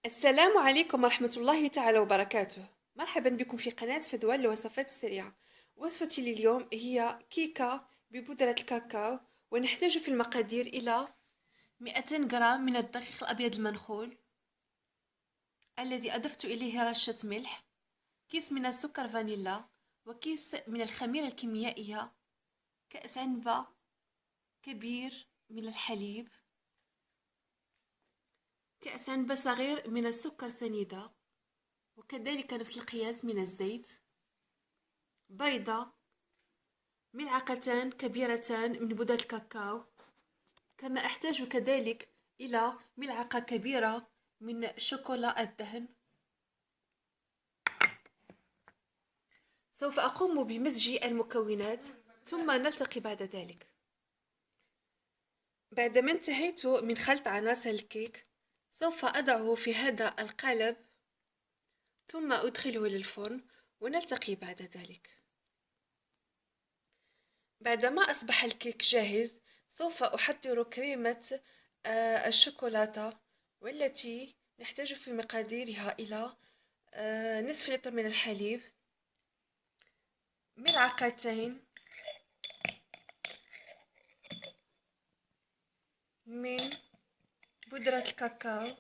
السلام عليكم ورحمة الله تعالى وبركاته. مرحبا بكم في قناة فدوى للوصفات السريعة. وصفتي لليوم هي كيكة ببودرة الكاكاو، ونحتاج في المقادير إلى 200 غرام من الدقيق الأبيض المنخول الذي أضفت إليه رشة ملح، كيس من السكر فانيلا، وكيس من الخميرة الكيميائية، كأس عنبة كبير من الحليب، كأس عنبة صغير من السكر سنيدة، وكذلك نفس القياس من الزيت، بيضة، ملعقتان كبيرتان من بودرة الكاكاو. كما أحتاج كذلك إلى ملعقة كبيرة من شوكولا الدهن. سوف أقوم بمزج المكونات ثم نلتقي بعد ذلك. بعدما انتهيت من خلط عناصر الكيك سوف أضعه في هذا القالب ثم أدخله للفرن ونلتقي بعد ذلك. بعدما أصبح الكيك جاهز سوف أحضر كريمة الشوكولاتة، والتي نحتاج في مقاديرها إلى نصف لتر من الحليب، ملعقتين من بودرة الكاكاو،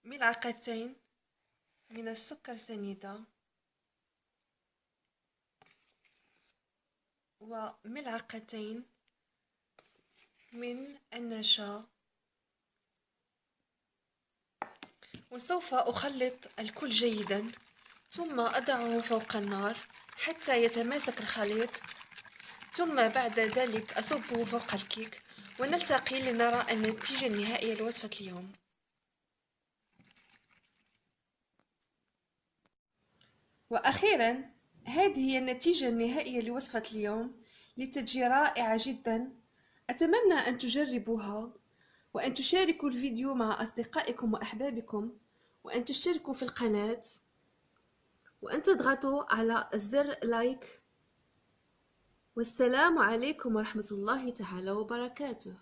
ملعقتين من السكر سنيدة، وملعقتين من النشا. وسوف أخلط الكل جيدا ثم أضعه فوق النار حتى يتماسك الخليط، ثم بعد ذلك أصبه فوق الكيك ونلتقي لنرى النتيجة النهائية لوصفة اليوم. وأخيرا هذه هي النتيجة النهائية لوصفة اليوم، لتجي رائعة جدا. أتمنى أن تجربوها وأن تشاركوا الفيديو مع أصدقائكم وأحبابكم، وأن تشتركوا في القناة، وأن تضغطوا على زر لايك. والسلام عليكم ورحمة الله تعالى وبركاته.